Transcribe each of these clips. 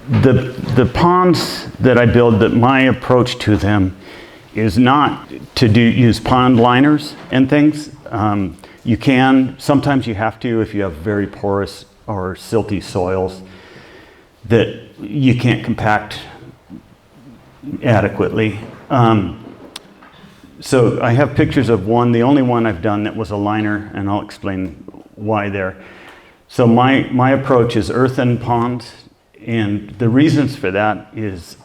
The ponds that I build, that my approach to them is not to use pond liners and things. You can, sometimes you have to if you have very porous or silty soils that you can't compact adequately. So I have pictures of one, the only one I've done that was a liner, and I'll explain why there. So my approach is earthen ponds, and the reasons for that is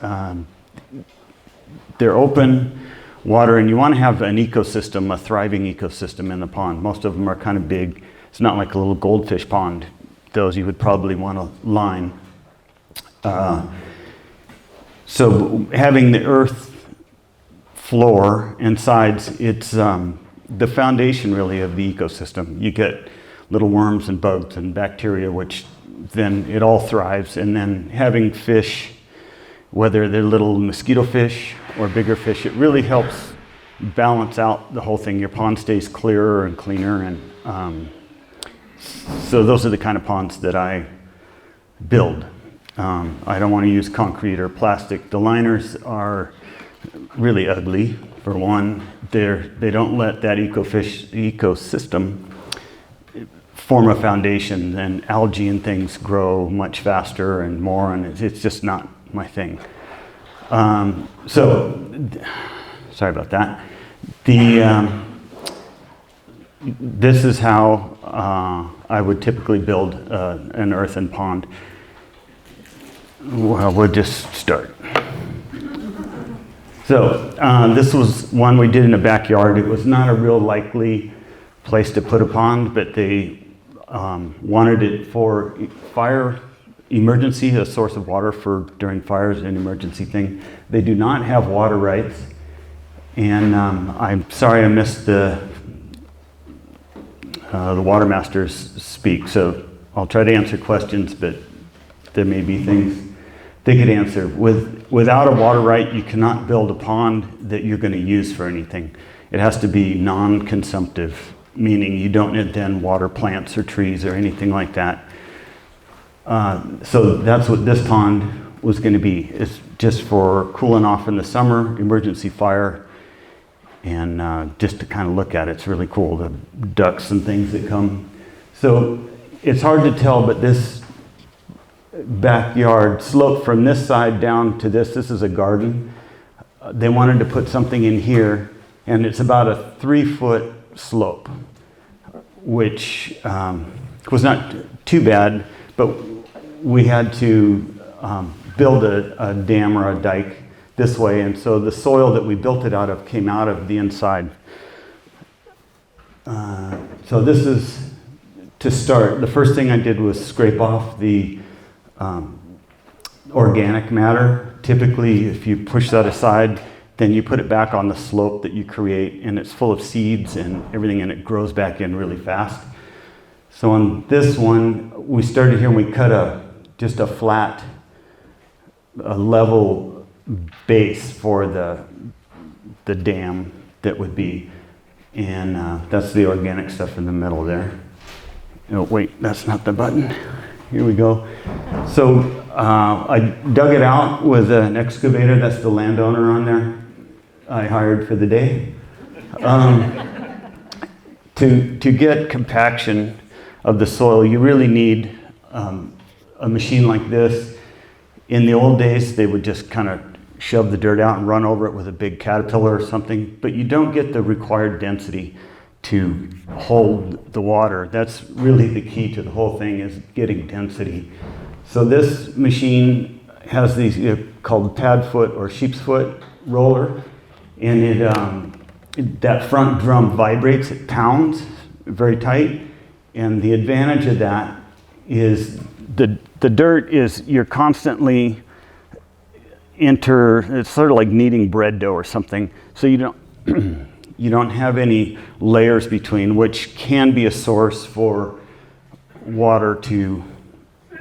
they're open water, and you want to have an ecosystem, a thriving ecosystem in the pond. Most of them are kind of big. It's not like a little goldfish pond. Those you would probably want to line. So having the earth floor and sides, it's the foundation really of the ecosystem. You get little worms and bugs and bacteria, which then it all thrives. And then having fish, whether they're little mosquito fish or bigger fish, it really helps balance out the whole thing. Your pond stays clearer and cleaner. And so those are the kind of ponds that I build. I don't want to use concrete or plastic. The liners are really ugly. For one, they don't let that ecosystem form a foundation, and algae and things grow much faster and more, and it's just not my thing. So, sorry about that. This is how I would typically build an earthen pond. Well, we'll just start. So this was one we did in the backyard. It was not a real likely place to put a pond, but they wanted it for fire emergency, a source of water for during fires, an emergency thing. They do not have water rights, and I'm sorry I missed the water masters speak, so I'll try to answer questions, but there may be things they could answer. Without a water right, you cannot build a pond that you're going to use for anything. It has to be non-consumptive, meaning you don't then water plants or trees or anything like that. So that's what this pond was going to be. It's just for cooling off in the summer, emergency fire, and just to kind of look at it. It's really cool, the ducks and things that come. So it's hard to tell, but this backyard slope from this side down to this is a garden. They wanted to put something in here, and it's about a 3-foot slope, which was not too bad, but we had to build a dam or a dike this way, and so the soil that we built it out of came out of the inside. So this is to start. The first thing I did was scrape off the organic matter. Typically, if you push that aside, then you put it back on the slope that you create, and it's full of seeds and everything, and it grows back in really fast. So on this one, we started here and we cut just a flat, level base for the dam that would be, and that's the organic stuff in the middle there. Oh wait, that's not the button. Here we go. So I dug it out with an excavator. That's the landowner on there I hired for the day. To get compaction of the soil, you really need a machine like this. In the old days, they would just kind of shove the dirt out and run over it with a big caterpillar or something, but you don't get the required density to hold the water. That's really the key to the whole thing, is getting density. So this machine has these called pad foot or sheep's foot roller, and that front drum vibrates, it pounds very tight, and the advantage of that is the dirt is, you're constantly it's sort of like kneading bread dough or something, so you don't have any layers between, which can be a source for water to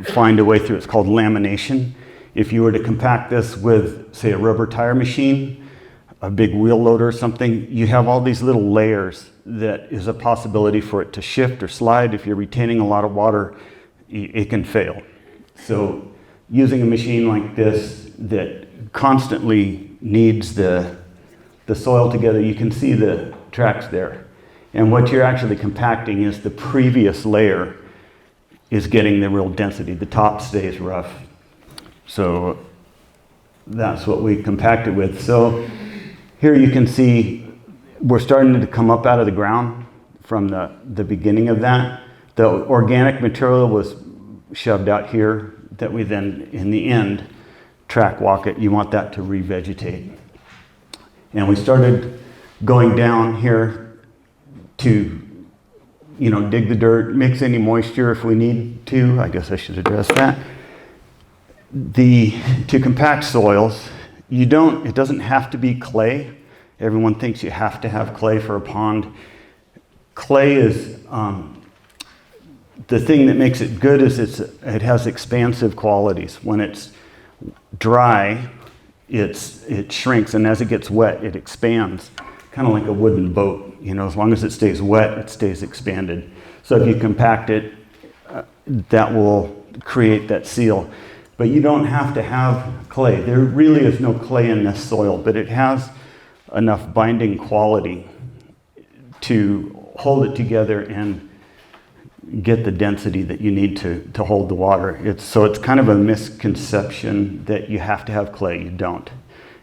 find a way through. It's called lamination. If you were to compact this with, say, a rubber tire machine, a big wheel loader or something, you have all these little layers that is a possibility for it to shift or slide. If you're retaining a lot of water, it can fail. So using a machine like this that constantly kneads the soil together, you can see the tracks there. And what you're actually compacting is the previous layer is getting the real density. The top stays rough. So that's what we compacted with. So here you can see we're starting to come up out of the ground from the beginning of that. The organic material was shoved out here that we then, in the end, track walk it. You want that to revegetate. And we started going down here to, dig the dirt, mix any moisture if we need to. I guess I should address that. To compact soils, it doesn't have to be clay. Everyone thinks you have to have clay for a pond. Clay is, the thing that makes it good is it has expansive qualities. When it's dry, it shrinks, and as it gets wet, it expands, kind of like a wooden boat. As long as it stays wet, it stays expanded. So if you compact it, that will create that seal. But you don't have to have clay. There really is no clay in this soil, but it has enough binding quality to hold it together and get the density that you need to hold the water. It's kind of a misconception that you have to have clay. You don't.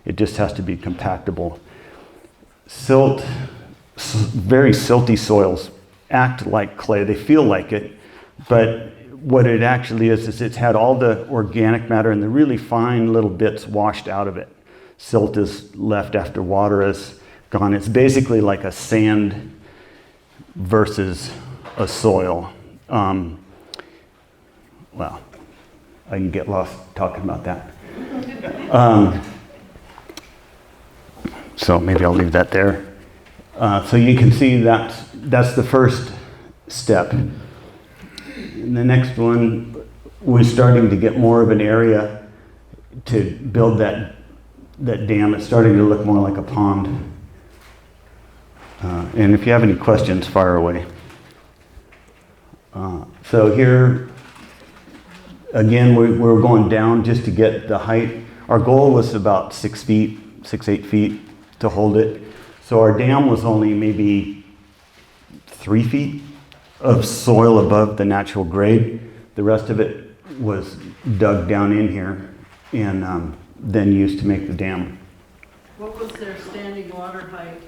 It just has to be compactable. Very silty soils act like clay. They feel like it, but what it actually is it's had all the organic matter and the really fine little bits washed out of it. Silt is left after water is gone. It's basically like a sand versus a soil. Well, I can get lost talking about that. So maybe I'll leave that there. So you can see that's the first step. And the next one, we're starting to get more of an area to build that dam. It's starting to look more like a pond. And if you have any questions, fire away. So here, again, we're going down just to get the height. Our goal was about 6 feet, 8 feet to hold it. So our dam was only maybe 3 feet of soil above the natural grade. The rest of it was dug down in here and then used to make the dam. What was their standing water height?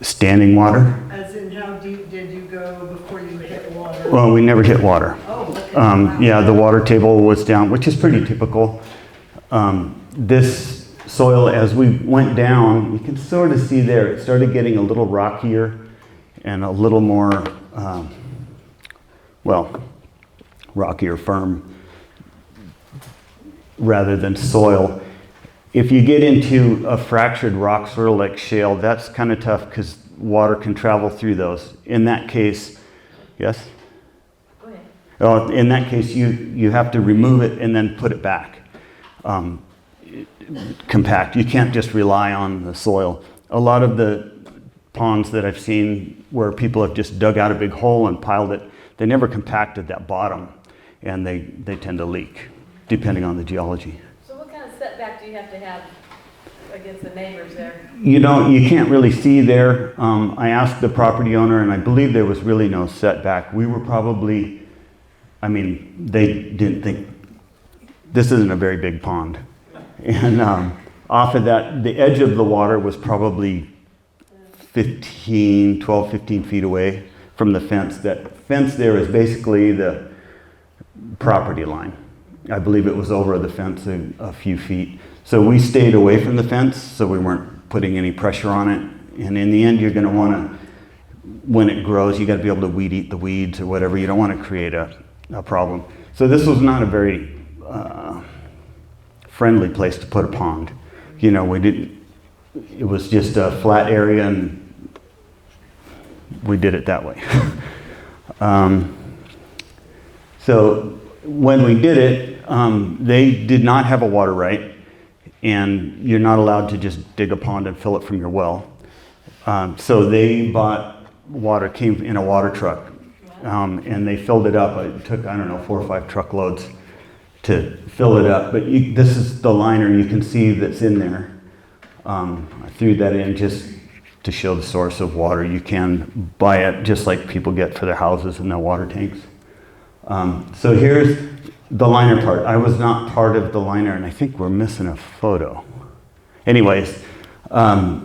Standing water? As in, how deep did you go before you hit water? Well, we never hit water. Oh, okay. Yeah, the water table was down, which is pretty typical. This soil, as we went down, you can sort of see there, it started getting a little rockier and a little more, rockier, firm, rather than soil. If you get into a fractured rock soil like shale, that's kind of tough because water can travel through those. In that case, yes? Go ahead. In that case, you have to remove it and then put it back. Compact. You can't just rely on the soil. A lot of the ponds that I've seen where people have just dug out a big hole and piled it, they never compacted that bottom, and they tend to leak, depending on the geology. So what kind of setback do you have to have against the neighbors there? You can't really see there. I asked the property owner, and I believe there was really no setback. We were probably, they didn't think, this isn't a very big pond. And off of that, the edge of the water was probably 12, 15 feet away from the fence. That fence there is basically the property line. I believe it was over the fence a few feet. So we stayed away from the fence, so we weren't putting any pressure on it. And in the end, you're going to want to, when it grows, you got to be able to weed eat the weeds or whatever. You don't want to create a problem. So this was not a very friendly place to put a pond. It was just a flat area, and we did it that way. So when we did it, they did not have a water right, and you're not allowed to just dig a pond and fill it from your well. So they bought water, came in a water truck, and they filled it up. It took, 4 or 5 truckloads to fill it up. But this is the liner you can see that's in there. I threw that in just to show the source of water. You can buy it just like people get for their houses and their water tanks. So here's the liner part. I was not part of the liner, and I think we're missing a photo. Anyways, I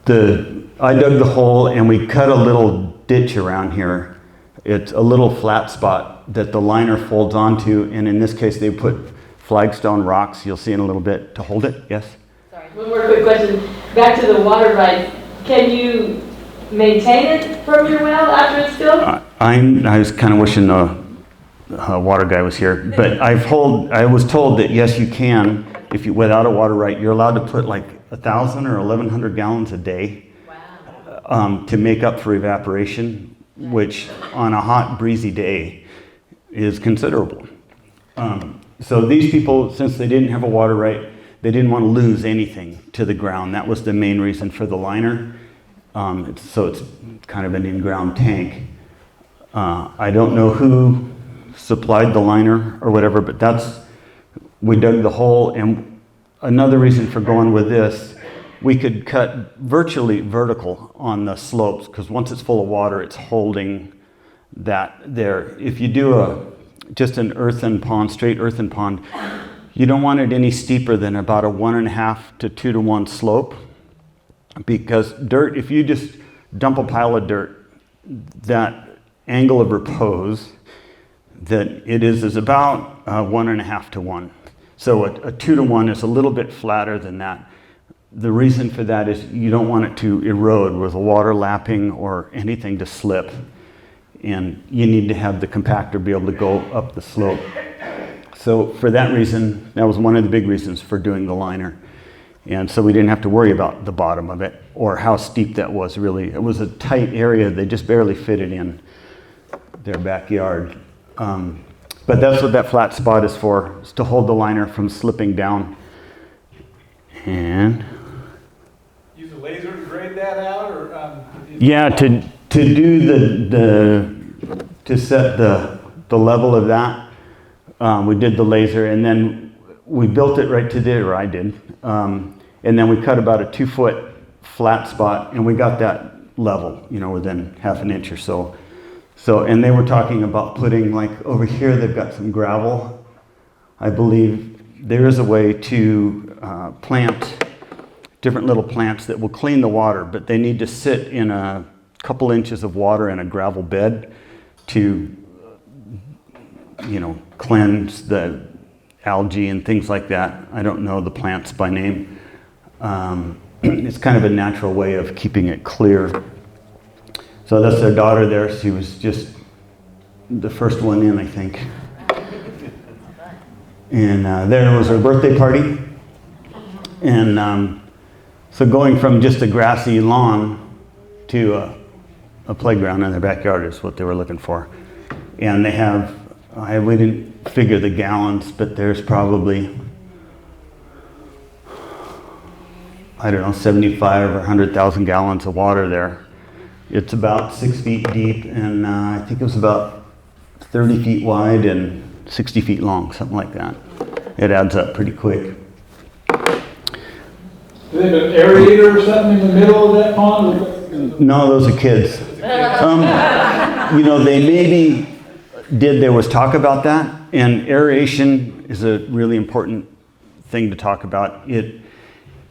dug the hole and we cut a little ditch around here. It's a little flat spot that the liner folds onto, and in this case they put flagstone rocks, you'll see in a little bit, to hold it. Yes? Sorry, one more quick question. Back to the water rights. Can you maintain it from your well after it's filled? I was kind of wishing the water guy was here, but I was told that yes, you can, if you without a water right, you're allowed to put like 1,000 or 1,100 gallons a day. Wow. To make up for evaporation, which on a hot, breezy day is considerable. So these people, since they didn't have a water right, they didn't want to lose anything to the ground. That was the main reason for the liner. So it's kind of an in-ground tank. I don't know who supplied the liner or whatever, but we dug the hole. And another reason for going with this, we could cut virtually vertical on the slopes, because once it's full of water, it's holding that there. If you do just an earthen pond, straight earthen pond, you don't want it any steeper than about a 1.5 to 2 to 1 slope, because dirt, if you just dump a pile of dirt, that angle of repose that it is about 1.5 to 1. So a 2 to 1 is a little bit flatter than that. The reason for that is you don't want it to erode with the water lapping or anything to slip. And you need to have the compactor be able to go up the slope. So for that reason, that was one of the big reasons for doing the liner. And so we didn't have to worry about the bottom of it or how steep that was really. It was a tight area. They just barely fit it in their backyard. But that's what that flat spot is for, is to hold the liner from slipping down. And use a laser to grade that out, or yeah, to do to set the level of that, we did the laser, and then we built it right to there, or I did, and then we cut about a 2-foot flat spot, and we got that level, within half an inch or so. So, and they were talking about putting, like over here, they've got some gravel. I believe there is a way to plant different little plants that will clean the water, but they need to sit in a couple inches of water in a gravel bed to, cleanse the algae and things like that. I don't know the plants by name. It's kind of a natural way of keeping it clear. So that's their daughter there. She was just the first one in, I think. And there was her birthday party. And so going from just a grassy lawn to a playground in their backyard is what they were looking for. And they have, we didn't figure the gallons, but there's probably, 75 or 100,000 gallons of water there. It's about 6 feet deep, and I think it was about 30 feet wide and 60 feet long, something like that. It adds up pretty quick. do they have an aerator or something in the middle of that pond? No, those are kids. They maybe did, there was talk about that, and aeration is a really important thing to talk about. It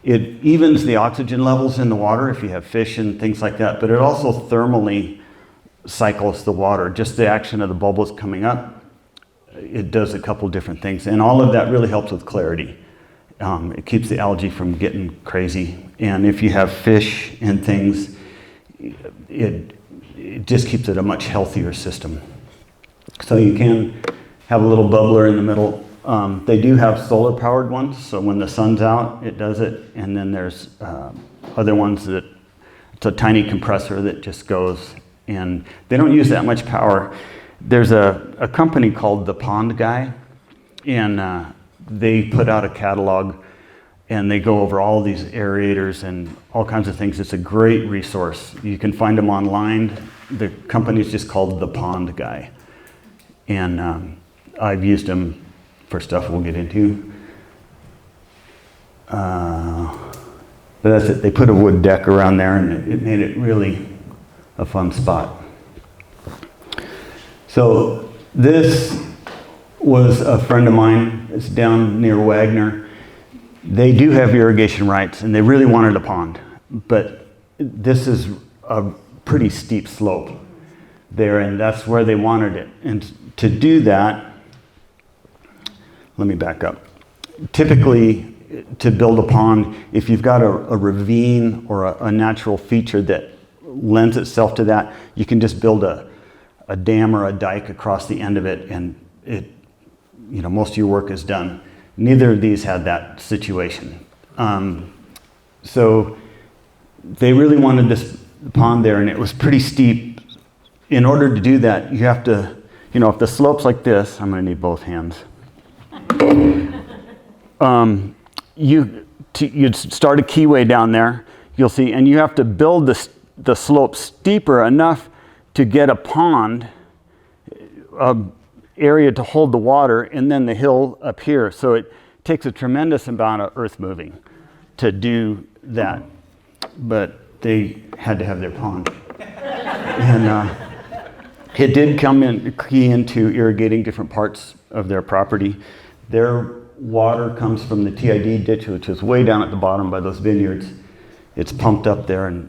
evens the oxygen levels in the water if you have fish and things like that, but it also thermally cycles the water. Just the action of the bubbles coming up, it does a couple different things, and all of that really helps with clarity. It keeps the algae from getting crazy, and if you have fish and things, it just keeps it a much healthier system. So you can have a little bubbler in the middle. They do have solar powered ones, so when the sun's out, it does it. And then there's other ones that it's a tiny compressor that just goes, and they don't use that much power. There's a company called The Pond Guy, and they put out a catalog, and they go over all these aerators and all kinds of things. It's a great resource. You can find them online. The company is just called The Pond Guy. And I've used them for stuff we'll get into. But that's it. They put a wood deck around there, and it made it really a fun spot. So this was a friend of mine. It's down near Wagner. They do have irrigation rights, and they really wanted a pond. But this is a pretty steep slope there, and that's where they wanted it. And to do that, let me back up. Typically, to build a pond, if you've got a ravine or a natural feature that lends itself to that, you can just build a dam or a dike across the end of it, and most of your work is done. Neither of these had that situation. So they really wanted this pond there, and it was pretty steep. In order to do that, you have to, if the slope's like this, I'm going to need both hands. You'd start a keyway down there, you'll see, and you have to build the slope steeper enough to get a pond area to hold the water, and then the hill up here. So it takes a tremendous amount of earth moving to do that, but they had to have their pond. And it did come in key into irrigating different parts of their property. Their water comes from the TID ditch, which is way down at the bottom by those vineyards. It's pumped up there, and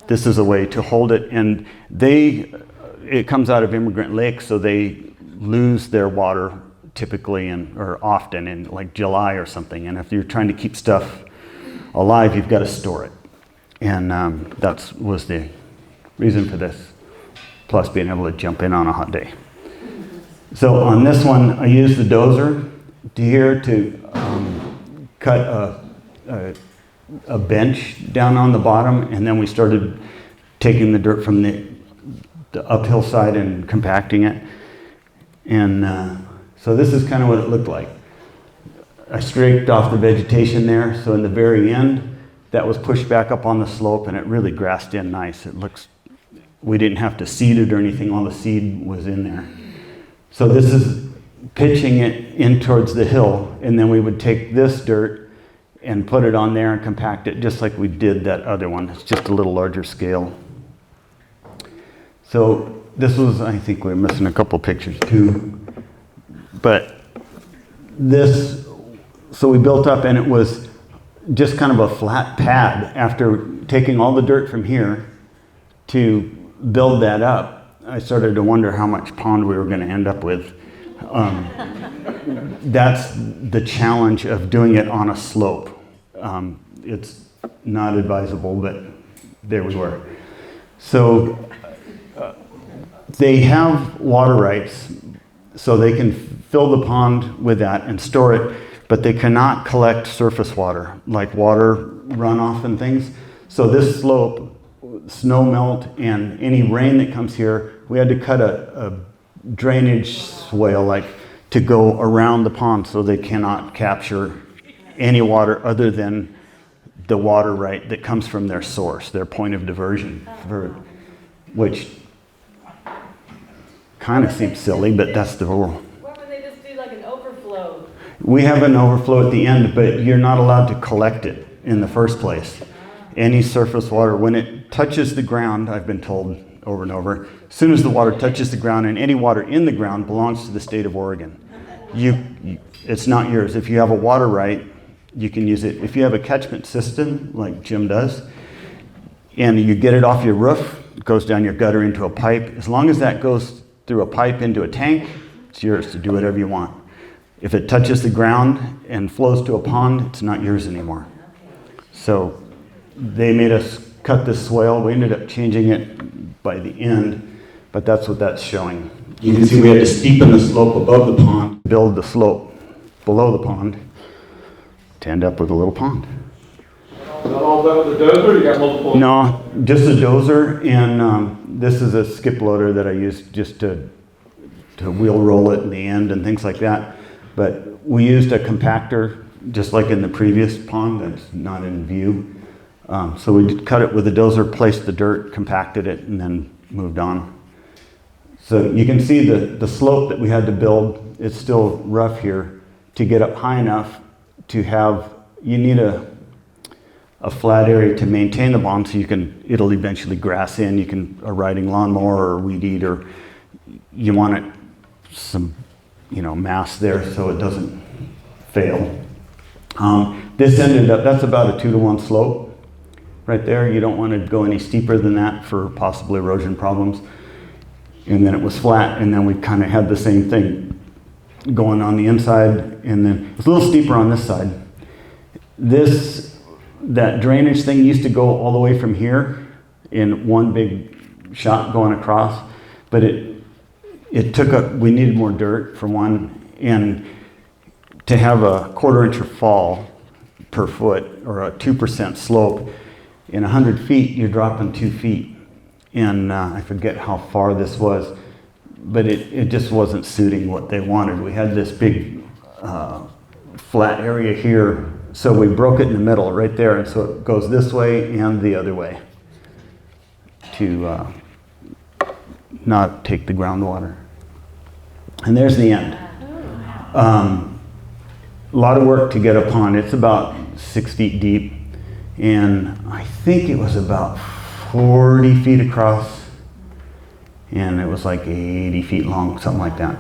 this is a way to hold it. And it comes out of Immigrant Lake, so they lose their water typically or often in like July or something. And if you're trying to keep stuff alive, you've got to store it. And that was the reason for this, plus being able to jump in on a hot day. So on this one, I used the dozer here to cut a bench down on the bottom, and then we started taking the dirt from the uphill side and compacting it. And so this is kind of what it looked like. I scraped off the vegetation there, so in the very end, that was pushed back up on the slope, and it really grassed in nice. We didn't have to seed it or anything, all the seed was in there. So this is pitching it in towards the hill, and then we would take this dirt and put it on there and compact it just like we did that other one. It's just a little larger scale. So this was, I think we're missing a couple pictures too, but so we built up, and it was just kind of a flat pad. After taking all the dirt from here to build that up, I started to wonder how much pond we were going to end up with. That's the challenge of doing it on a slope. It's not advisable, but there we were. So they have water rights, so they can fill the pond with that and store it, but they cannot collect surface water, like water runoff and things. So this slope, snow melt and any rain that comes here, we had to cut a drainage swale to go around the pond, so they cannot capture any water other than the water right that comes from their source, their point of diversion, which kind of seems silly, but that's the rule. Why would they just do like an overflow? We have an overflow at the end, but you're not allowed to collect it in the first place. Any surface water, when it touches the ground, I've been told over and over, as soon as the water touches the ground, and any water in the ground belongs to the state of Oregon. It's not yours. If you have a water right, you can use it. If you have a catchment system, like Jim does, and you get it off your roof, it goes down your gutter into a pipe, as long as that goes through a pipe into a tank, it's yours to do whatever you want. If it touches the ground and flows to a pond, it's not yours anymore. So they made us cut this swale. We ended up changing it by the end, but that's what that's showing. You can see we had to steepen the slope above the pond, build the slope below the pond to end up with a little pond. Is that all done with the dozer? You got multiple? No, just a dozer, and this is a skip loader that I use just to wheel roll it in the end and things like that. But we used a compactor, just like in the previous pond that's not in view. So we cut it with a dozer, placed the dirt, compacted it, and then moved on. So you can see the slope that we had to build it's still rough here, to get up high enough to have, you need a flat area to maintain the pond so it'll eventually grass in. You can, a riding lawnmower or weed eater, you want it some, mass there so it doesn't fail. This ended up, that's about a 2-to-1 slope right there. You don't want to go any steeper than that for possible erosion problems. And then it was flat, and then we kind of had the same thing going on the inside, and then it's a little steeper on this side. That drainage thing used to go all the way from here in one big shot going across, but it took up, we needed more dirt for one, and to have a 1/4 inch fall per foot or a 2% slope in 100 feet, you're dropping 2 feet. And I forget how far this was, but it just wasn't suiting what they wanted. We had this big flat area here, so we broke it in the middle right there, and so it goes this way and the other way to not take the groundwater. And there's the end. A lot of work to get a pond. It's about 6 feet deep, and I think it was about 40 feet across, and it was like 80 feet long, something like that.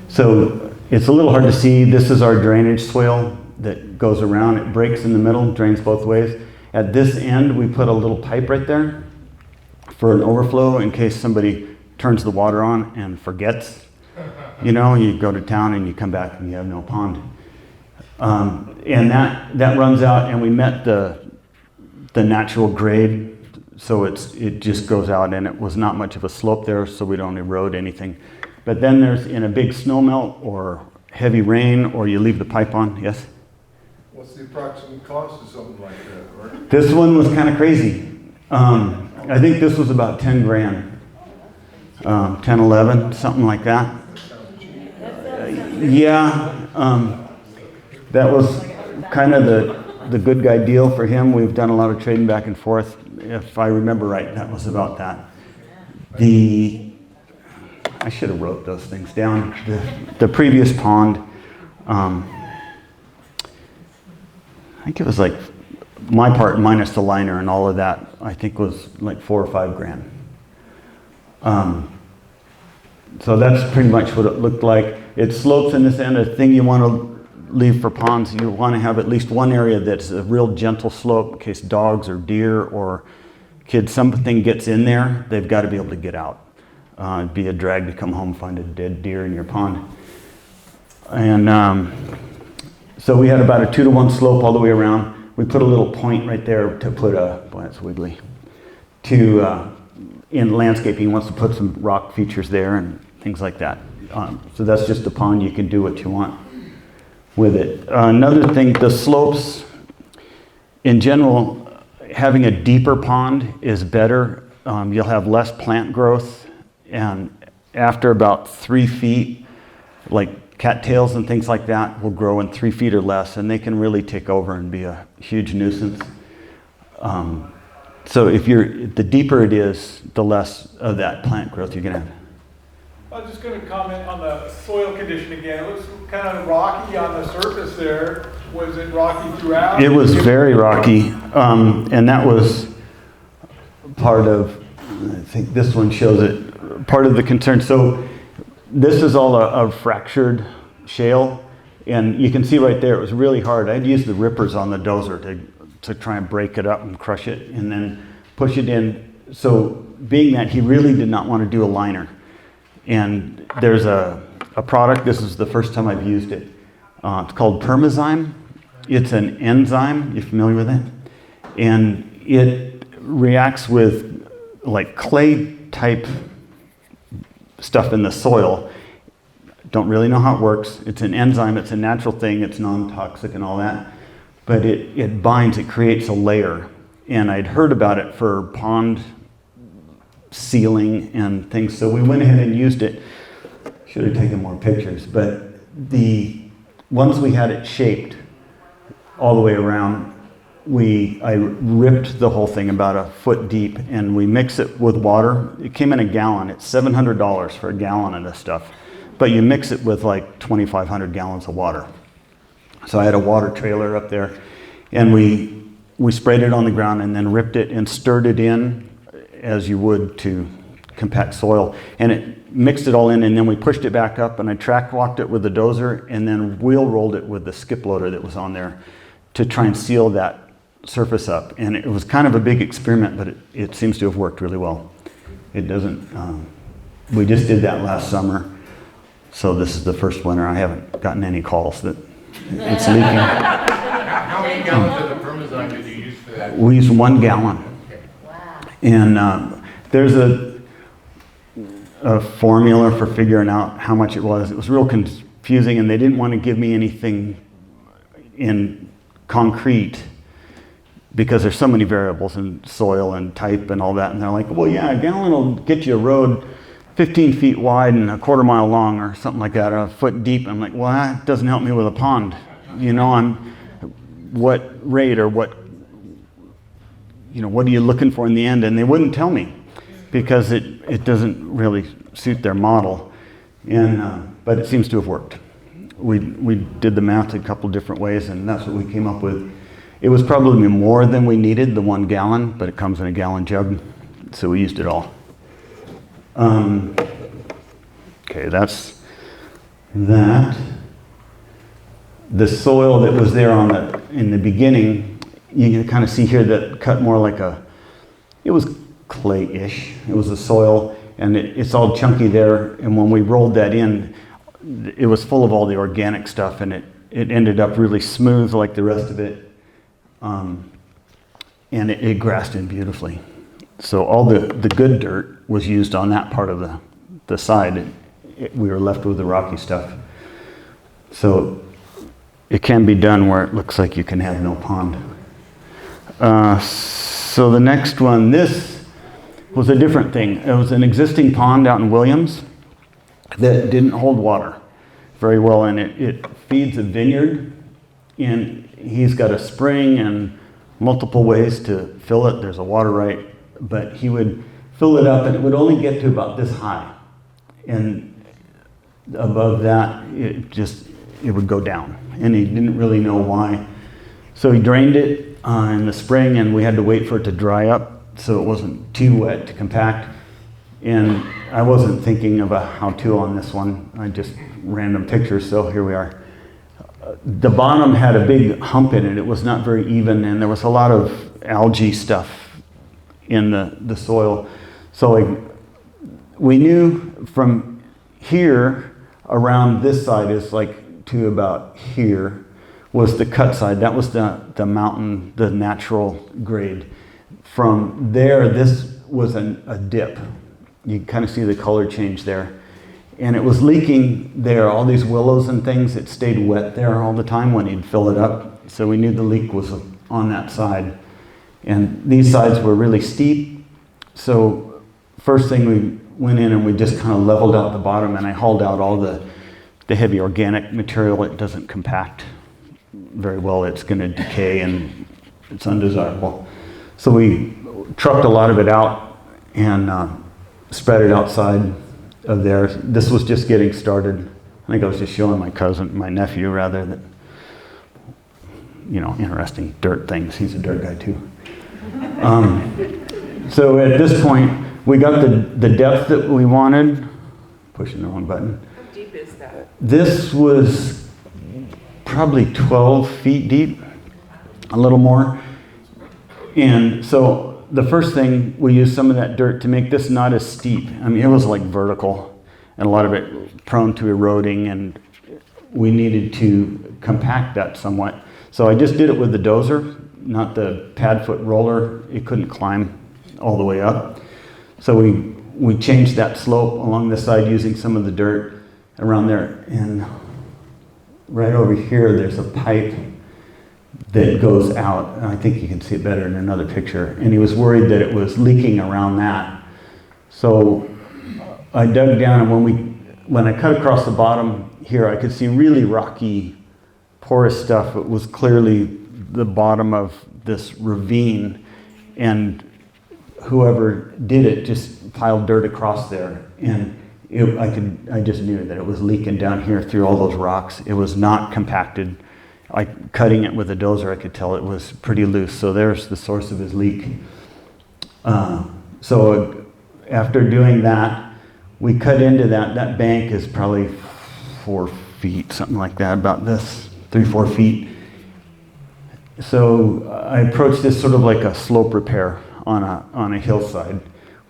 So it's a little hard to see. This is our drainage swale that goes around. It breaks in the middle, drains both ways. At this end, we put a little pipe right there for an overflow in case somebody turns the water on and forgets. You go to town and you come back and you have no pond. And that runs out, and we met the natural grade, so it just goes out, and it was not much of a slope there, so we don't erode anything. But then there's, in a big snow melt or heavy rain, or you leave the pipe on. Yes? What's the approximate cost of something like that, Roarke? This one was kind of crazy. I think this was about 10 grand. 10, 11, something like that. That was kind of the good guy deal for him. We've done a lot of trading back and forth. If I remember right, that was about that. I should have wrote those things down. The previous pond, I think it was like my part minus the liner and all of that, I think was like 4 or 5 grand. So that's pretty much what it looked like. It slopes in this end. A thing you want to leave for ponds, you want to have at least one area that's a real gentle slope in case dogs or deer or kids, something gets in there, they've got to be able to get out. It'd be a drag to come home and find a dead deer in your pond. And so we had about a 2-to-1 slope all the way around. We put a little point right there to put boy, that's wiggly, in landscaping, he wants to put some rock features there and things like that. So that's just a pond. You can do what you want with it. Another thing, the slopes, in general, having a deeper pond is better. You'll have less plant growth, and after about 3 feet, like cattails and things like that will grow in 3 feet or less, and they can really take over and be a huge nuisance. So the deeper it is, the less of that plant growth you're gonna have. I was just going to comment on the soil condition again. It looks kind of rocky on the surface there. Was it rocky throughout? It was very rocky, and that was part of, I think this one shows it, part of the concern. So this is all a fractured shale, and you can see right there, it was really hard. I'd use the rippers on the dozer to try and break it up and crush it and then push it in. So being that he really did not want to do a liner. And there's a product, this is the first time I've used it. It's called Permazyme. It's an enzyme, you familiar with it? And it reacts with like clay type stuff in the soil. Don't really know how it works. It's an enzyme, it's a natural thing, it's non-toxic and all that. But it binds, it creates a layer. And I'd heard about it for pond sealing and things, so we went ahead and used it. Should have taken more pictures, but once we had it shaped all the way around, I ripped the whole thing about a foot deep, and we mix it with water. It came in a gallon. It's $700 for a gallon of this stuff. but you mix it with like 2,500 gallons of water. So I had a water trailer up there, and we sprayed it on the ground and then ripped it and stirred it in as you would to compact soil. And it mixed it all in, and then we pushed it back up, and I track walked it with the dozer and then wheel rolled it with the skip loader that was on there to try and seal that surface up. And it was kind of a big experiment, but it seems to have worked really well. It doesn't, we just did that last summer. So this is the first winter. I haven't gotten any calls that it's leaking. How many gallons of the Parmesan did you use for that? We use 1 gallon. Wow. And there's a formula for figuring out how much it was. It was real confusing, and they didn't want to give me anything in concrete because there's so many variables in soil and type and all that. And they're like, well, yeah, a gallon will get you a road 15 feet wide and a quarter mile long or something like that, or a foot deep. I'm like, well, that doesn't help me with a pond. You know, what rate or what are you looking for in the end? And they wouldn't tell me because it doesn't really suit their model. And but it seems to have worked. We did the math a couple different ways, and that's what we came up with. It was probably more than we needed, the 1 gallon, but it comes in a gallon jug, so we used it all. Okay, that's that. The soil that was there in the beginning, you can kind of see here that cut more like it was clay-ish. It was a soil, and it's all chunky there. And when we rolled that in, it was full of all the organic stuff, and it ended up really smooth like the rest of it. And it grassed in beautifully. So all the good dirt was used on that part of the side. We were left with the rocky stuff. So it can be done where it looks like you can have no pond. So the next one, this was a different thing. It was an existing pond out in Williams that didn't hold water very well, and it feeds a vineyard, and he's got a spring and multiple ways to fill it. There's a water right, but he would fill it up and it would only get to about this high, and above that it would go down, and he didn't really know why. So he drained it in the spring, and we had to wait for it to dry up so it wasn't too wet to compact. And I wasn't thinking of a how-to on this one. I just random pictures, so here we are. The bottom had a big hump in it. It was not very even, and there was a lot of algae stuff in the soil. So we knew from here around this side is like to about here was the cut side. That was the mountain, the natural grade. From there, this was a dip. You can kind of see the color change there. And it was leaking there, all these willows and things. It stayed wet there all the time when he'd fill it up. So we knew the leak was on that side. And these sides were really steep. So first thing we went in and we just kind of leveled out the bottom, and I hauled out all the heavy organic material. It doesn't compact very well. It's going to decay and it's undesirable. So we trucked a lot of it out and spread it outside of there. This was just getting started. I think I was just showing my nephew rather, that, interesting dirt things. He's a dirt guy too. So at this point, we got the depth that we wanted. Pushing the wrong button. How deep is that? This was probably 12 feet deep, a little more. And so the first thing, we used some of that dirt to make this not as steep. I mean, it was like vertical, and a lot of it prone to eroding, and we needed to compact that somewhat. So I just did it with the dozer, not the pad foot roller. It couldn't climb all the way up. So we changed that slope along this side using some of the dirt around there. And right over here, there's a pipe that goes out. And I think you can see it better in another picture. And he was worried that it was leaking around that. So I dug down, and when I cut across the bottom here, I could see really rocky, porous stuff. It was clearly the bottom of this ravine, and whoever did it just piled dirt across there. And I just knew that it was leaking down here through all those rocks. It was not compacted. Cutting it with a dozer, I could tell it was pretty loose. So there's the source of his leak. So after doing that, we cut into that. That bank is probably 4 feet, something like that, about this, 3-4 feet. So I approached this sort of like a slope repair on a hillside,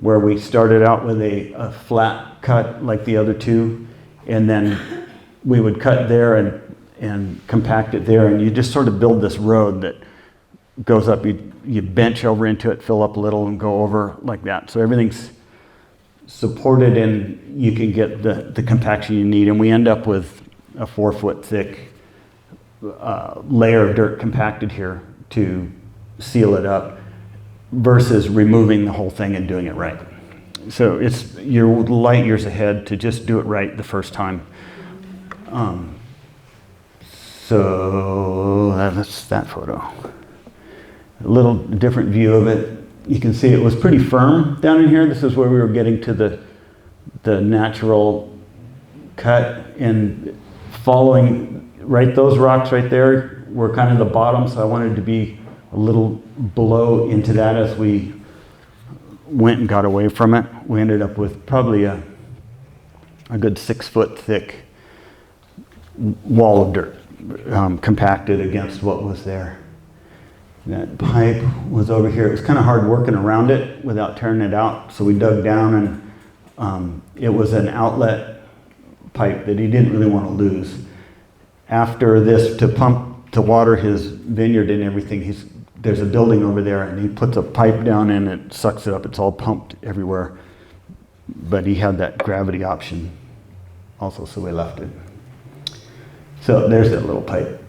where we started out with a flat cut like the other two, and then we would cut there and compact it there, and you just sort of build this road that goes up. You bench over into it, fill up a little, and go over like that. So everything's supported, and you can get the compaction you need. And we end up with a 4-foot thick layer of dirt compacted here to seal it up, versus removing the whole thing and doing it right. So you're light years ahead to just do it right the first time. So that's that photo. A little different view of it. You can see it was pretty firm down in here. This is where we were getting to the natural cut, and following right, those rocks right there were kind of the bottom, so I wanted to be a little below into that as we went and got away from it. We ended up with probably a good 6-foot thick wall of dirt, compacted against what was there. That pipe was over here. It was kind of hard working around it without tearing it out, so we dug down, and it was an outlet pipe that he didn't really want to lose. After this, to water his vineyard and everything, there's a building over there, and he puts a pipe down and it sucks it up. It's all pumped everywhere. But he had that gravity option also, so we left it. So there's that little pipe.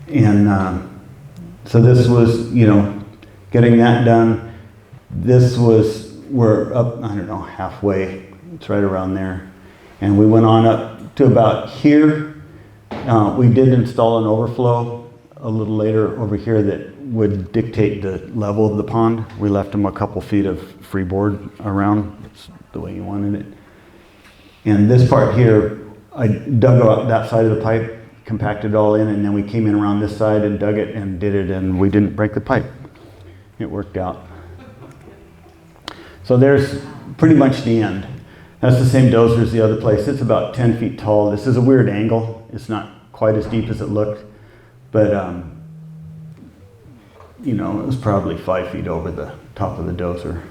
And so this was, getting that done. We're up, I don't know, halfway. It's right around there. And we went on up to about here. We did install an overflow a little later over here that would dictate the level of the pond. We left him a couple feet of freeboard around. That's the way he wanted it. And this part here, I dug out that side of the pipe, compacted it all in, and then we came in around this side and dug it and did it, and we didn't break the pipe. It worked out. So there's pretty much the end. That's the same dozer as the other place. It's about 10 feet tall. This is a weird angle. It's not quite as deep as it looked, but it was probably 5 feet over the top of the dozer.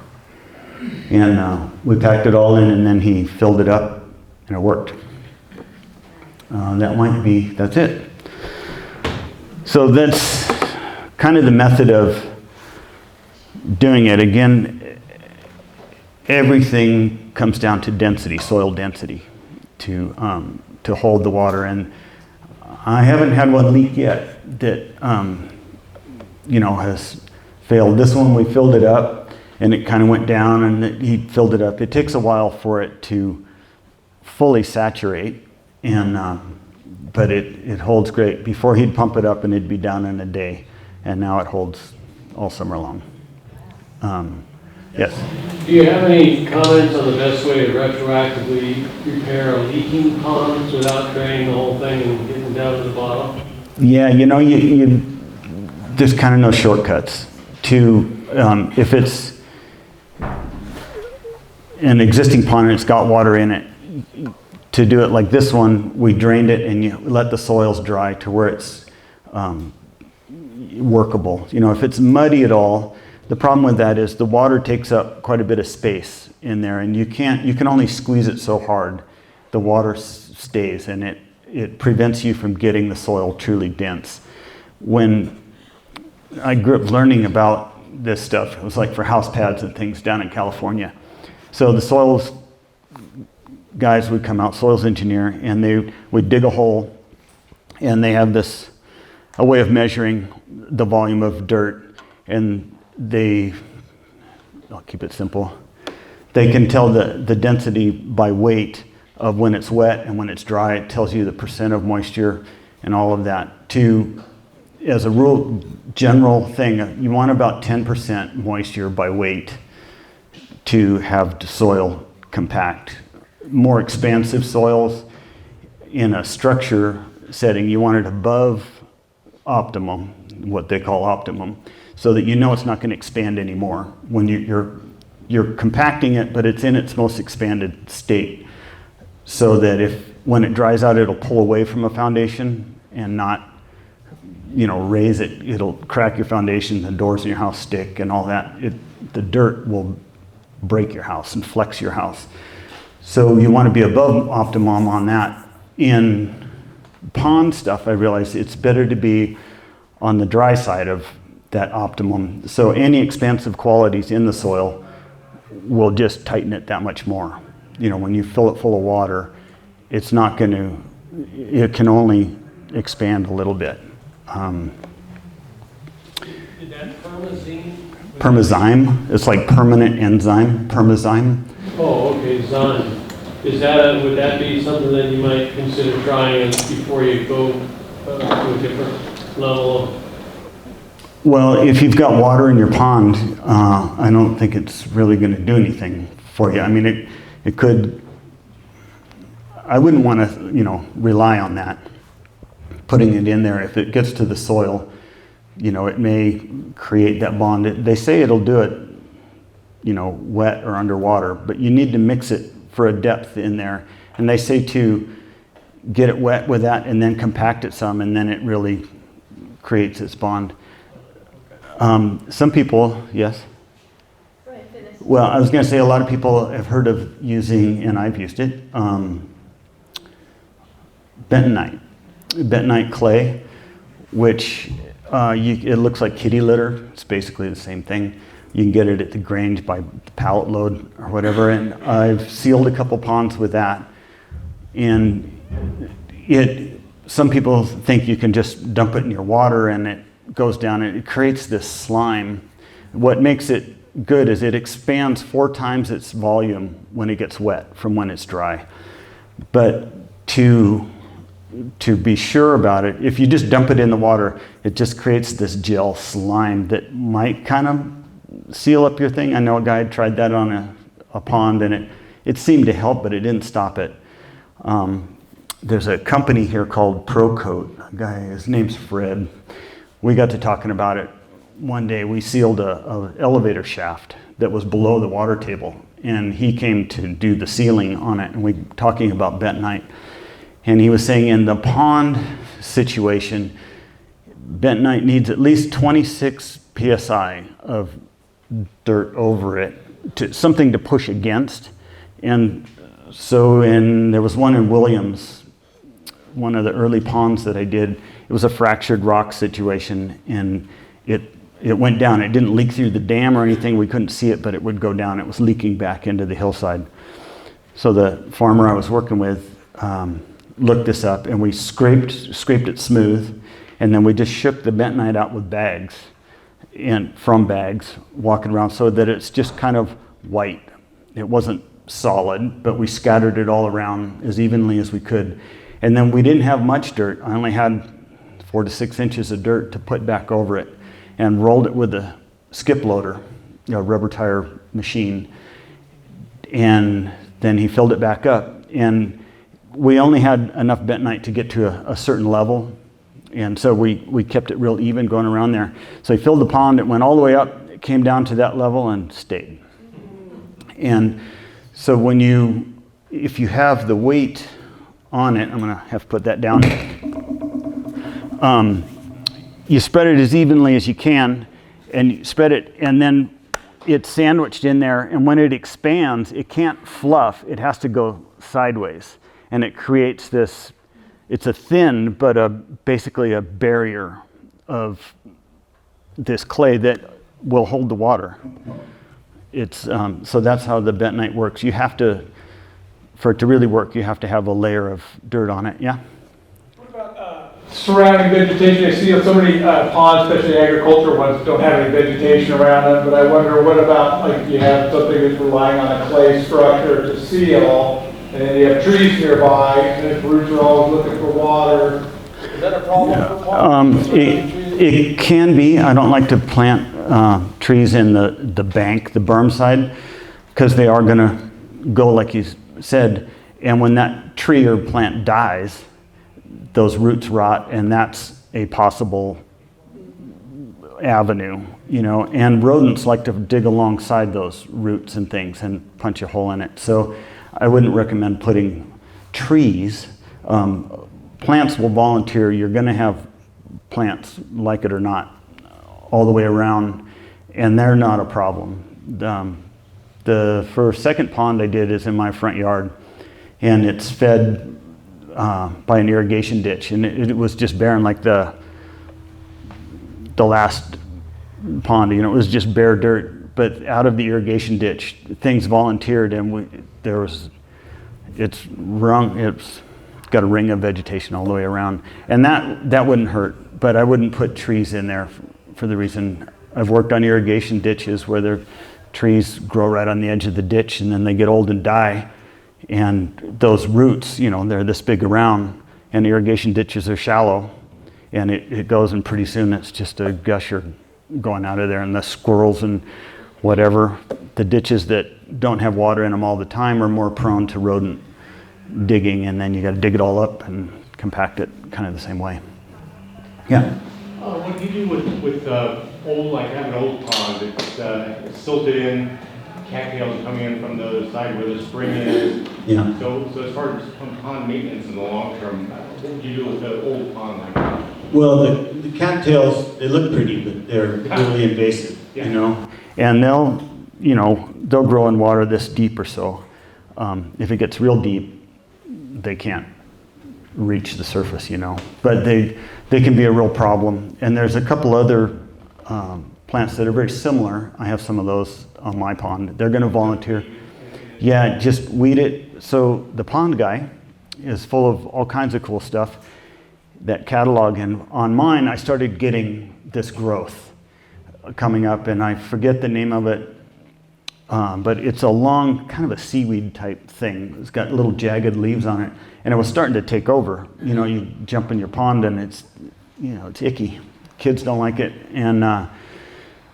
And we packed it all in, and then he filled it up, and it worked. That's it. So that's kind of the method of doing it. Again, everything comes down to density, soil density, to hold the water. And I haven't had one leak yet that has failed. This one, we filled it up, and it kind of went down, and he filled it up. It takes a while for it to fully saturate, and but it holds great. Before, he'd pump it up and it'd be down in a day, and now it holds all summer long. Yes? Do you have any comments on the best way to retroactively repair a leaking pond without draining the whole thing and getting down to the bottom? Yeah, there's kind of no shortcuts to, if it's an existing pond and it's got water in it, to do it like this one, we drained it and you let the soils dry to where it's workable. If it's muddy at all, the problem with that is the water takes up quite a bit of space in there, and you can only squeeze it so hard. The water stays, and it prevents you from getting the soil truly dense. When I grew up learning about this stuff, it was like for house pads and things down in California. So the soils guys would come out, soils engineer, and they would dig a hole, and they have a way of measuring the volume of dirt, and I'll keep it simple, they can tell the density by weight of when it's wet and when it's dry. It tells you the percent of moisture and all of that. As a rule, general thing, you want about 10% moisture by weight to have the soil compact more expansive soils in a structure setting, you want it above optimum, what they call optimum, so that you know it's not going to expand anymore. When you're compacting it, but it's in its most expanded state, so that when it dries out, it'll pull away from a foundation and not, raise it. It'll crack your foundation, the doors in your house stick and all that. The dirt will break your house and flex your house. So you want to be above optimum on that. In pond stuff, I realized it's better to be on the dry side of that optimum. So any expansive qualities in the soil will just tighten it that much more. When you fill it full of water, it can only expand a little bit. Did that permazine? Permazyme, it's like permanent enzyme, permazyme. Oh, okay, zyme. Would that be something that you might consider trying before you go to a different level of? Well, if you've got water in your pond, I don't think it's really going to do anything for you. I mean, it could. I wouldn't want to, rely on that. Putting it in there, if it gets to the soil, it may create that bond. They say it'll do it, wet or underwater, but you need to mix it for a depth in there. And they say to get it wet with that and then compact it some, and then it really creates its bond. Some people, yes? Well, I was going to say a lot of people have heard of using, and I've used it, bentonite clay, which it looks like kitty litter. It's basically the same thing. You can get it at the Grange by the pallet load or whatever, and I've sealed a couple ponds with that. And some people think you can just dump it in your water and it goes down and it creates this slime. What makes it good is it expands 4 times its volume when it gets wet from when it's dry. But to be sure about it, if you just dump it in the water, it just creates this gel slime that might kind of seal up your thing. I know a guy tried that on a pond and it seemed to help, but it didn't stop it. There's a company here called ProCoat. A guy, his name's Fred. We got to talking about it one day. We sealed a elevator shaft that was below the water table, and he came to do the sealing on it, and we talking about bentonite. And he was saying in the pond situation, bentonite needs at least 26 psi of dirt over it, something to push against. And so there was one in Williams, one of the early ponds that I did. It was a fractured rock situation, and it went down. It didn't leak through the dam or anything. We couldn't see it, but it would go down. It was leaking back into the hillside. So the farmer I was working with looked this up, and we scraped it smooth, and then we just shook the bentonite out with bags, and from bags, walking around, so that it's just kind of white. It wasn't solid, but we scattered it all around as evenly as we could. And then we didn't have much dirt. I only had 4 to 6 inches of dirt to put back over it, and rolled it with a skip loader, a rubber tire machine. And then he filled it back up. And we only had enough bentonite to get to a certain level. And so we kept it real even going around there. So he filled the pond, it went all the way up, it came down to that level and stayed. And so if you have the weight on it, I'm gonna have to put that down. You spread it as evenly as you can, and you spread it, and then it's sandwiched in there, and when it expands, it can't fluff, it has to go sideways. And it creates this, it's a thin, but basically a barrier of this clay that will hold the water. So that's how the bentonite works. For it to really work, you have to have a layer of dirt on it, yeah? What about surrounding vegetation? I see so many ponds, especially agricultural ones, don't have any vegetation around them, but I wonder what about like you have something that's relying on a clay structure to seal, and then you have trees nearby, and if roots are always looking for water. Is that a problem for ponds? It can be. I don't like to plant trees in the bank, the berm side, because they are going to go, like you said, And when that tree or plant dies, those roots rot, and that's a possible avenue, you know, and rodents like to dig alongside those roots and things and punch a hole in it. So I wouldn't recommend putting trees. Plants will volunteer. You're going to have plants, like it or not, all the way around, and they're not a problem. The first second pond I did is in my front yard, and it's fed by an irrigation ditch, and it was just barren, like the last pond, you know, it was just bare dirt. But out of the irrigation ditch, things volunteered, and it's got a ring of vegetation all the way around, and that wouldn't hurt. But I wouldn't put trees in there for the reason I've worked on irrigation ditches where their trees grow right on the edge of the ditch, and then they get old and die. And those roots, you know, they're this big around, and irrigation ditches are shallow, and it goes, and pretty soon it's just a gusher going out of there, and the squirrels and whatever. The ditches that don't have water in them all the time are more prone to rodent digging, and then you got to dig it all up and compact it kind of the same way. Yeah. What do you do with old, like have an old pond that's silted in, cattails coming in from the side where the spring is? Yeah. So as far as pond maintenance in the long term, what do you do with the old pond like that? Well, the cattails, they look pretty, but they're really invasive, Yeah. you know, and they'll grow in water this deep or so. If it gets real deep, they can't reach the surface, you know, but they can be a real problem. And there's a couple other plants that are very similar. I have some of those on my pond. They're going to volunteer. Yeah, just weed it. So the pond guy is full of all kinds of cool stuff, that catalog. And on mine, I started getting this growth coming up, and I forget the name of it, but it's a long, kind of a seaweed type thing. It's got little jagged leaves on it, and it was starting to take over. You know, you jump in your pond and it's icky. Kids don't like it. And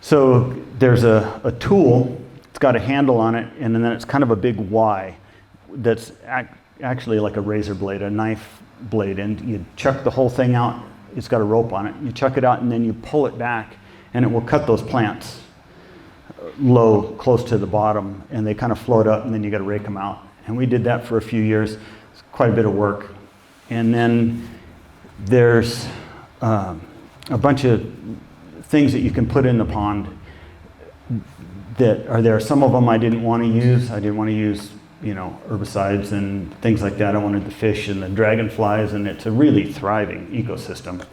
so there's a tool. It's got a handle on it, and then it's kind of a big Y that's actually like a razor blade, a knife blade, and you chuck the whole thing out. It's got a rope on it. You chuck it out, and then you pull it back, and it will cut those plants low, close to the bottom, and they kind of float up, and then you got to rake them out. And we did that for a few years. It's quite a bit of work. And then there's a bunch of things that you can put in the pond that are there. Some of them I didn't want to use. I didn't want to use, herbicides and things like that. I wanted the fish and the dragonflies, and it's a really thriving ecosystem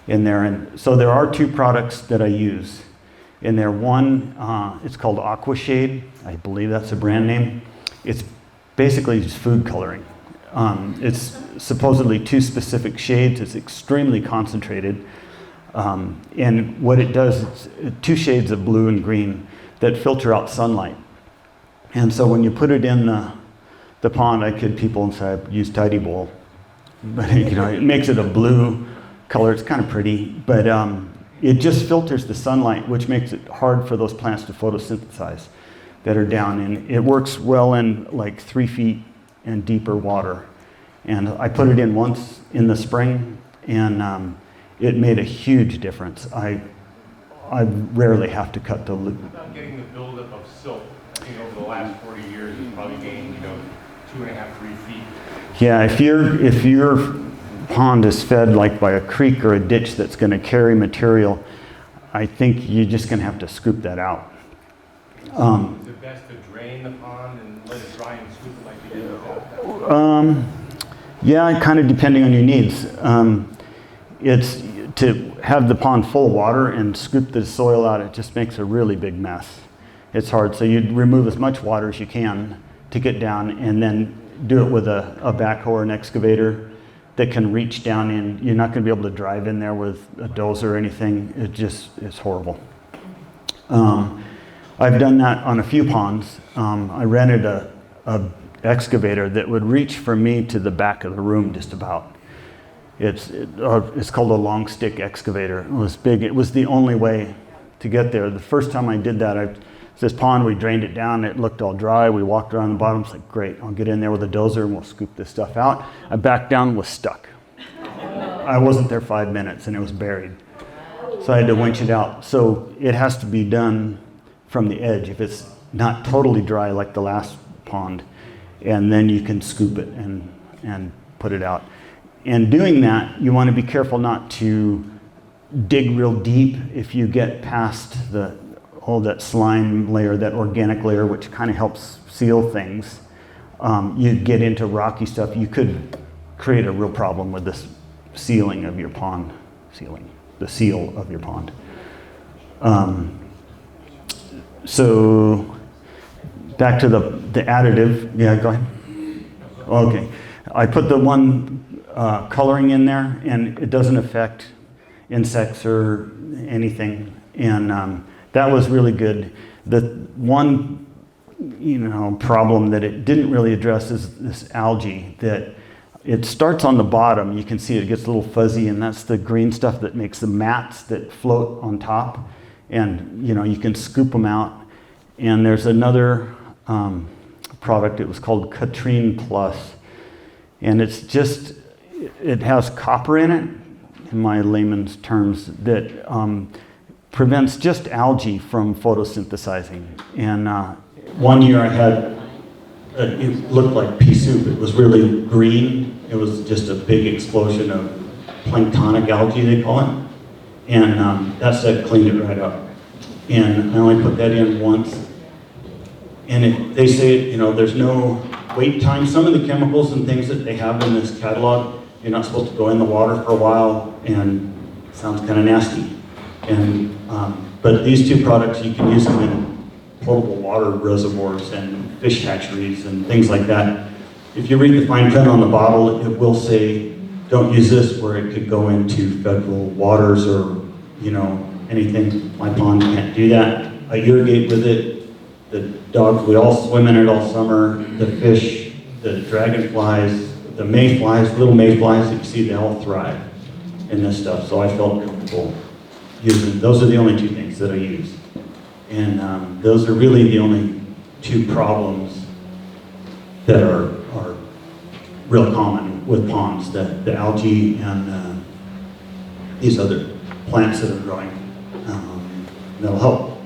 in there. And so there are two products that I use in there. One, it's called Aquashade. I believe that's a brand name. It's basically just food coloring. It's supposedly two specific shades. It's extremely concentrated. And what it does, it's two shades of blue and green that filter out sunlight. And so when you put it in the pond, I kid people and say I use Tidy Bowl. But it makes it a blue color. It's kind of pretty, but it just filters the sunlight, which makes it hard for those plants to photosynthesize that are down in. It works well in like 3 feet and deeper water. And I put it in once in the spring, and it made a huge difference. I rarely have to cut the loop. About getting the buildup of silt, I think over the last 40 years, it's probably gained, 2.5, 3 feet. Yeah, if your pond is fed like by a creek or a ditch that's going to carry material, I think you're just going to have to scoop that out. Is it best to drain the pond and let it dry and scoop it like you did without that? Yeah, kind of depending on your needs. It's to have the pond full of water and scoop the soil out, it just makes a really big mess. It's hard, so you remove as much water as you can to get down, and then do it with a backhoe or an excavator that can reach down in. You're not going to be able to drive in there with a dozer or anything. It's horrible. I've done that on a few ponds. I rented a excavator that would reach from me to the back of the room just about. It's called a long stick excavator. It was big. It was the only way to get there. The first time I did that, I This pond, we drained it down, it looked all dry, we walked around the bottom, it's like, great, I'll get in there with a dozer and we'll scoop this stuff out. I backed down, was stuck. I wasn't there 5 minutes and it was buried. So I had to winch it out. So it has to be done from the edge if it's not totally dry like the last pond, and then you can scoop it and put it out. And doing that, you want to be careful not to dig real deep. If you get past all that slime layer, that organic layer, which kind of helps seal things, you get into rocky stuff, you could create a real problem with this sealing of your pond, the seal of your pond. So back to the additive. Yeah, go ahead. Okay. I put the one coloring in there, and it doesn't affect insects or anything. And that was really good. The one problem that it didn't really address is this algae that it starts on the bottom. You can see it gets a little fuzzy, and that's the green stuff that makes the mats that float on top. And you can scoop them out. And there's another product. It was called Katrine Plus, and it has copper in it, in my layman's terms, that prevents just algae from photosynthesizing. And one year I had, it looked like pea soup. It was really green. It was just a big explosion of planktonic algae, they call it. And that stuff cleaned it right up. And I only put that in once. And they say, there's no wait time. Some of the chemicals and things that they have in this catalog, you're not supposed to go in the water for a while, and it sounds kind of nasty. And but these two products, you can use them in potable water reservoirs and fish hatcheries and things like that. If you read the fine print on the bottle, it will say, don't use this where it could go into federal waters or, anything. My pond can't do that. I irrigate with it. The dogs, we all swim in it all summer. The fish, the dragonflies, the mayflies, little mayflies, you see, they all thrive in this stuff. So I felt comfortable using, those are the only two things that I use. And those are really the only two problems that are real common with ponds, the algae and these other plants that are growing. That'll help.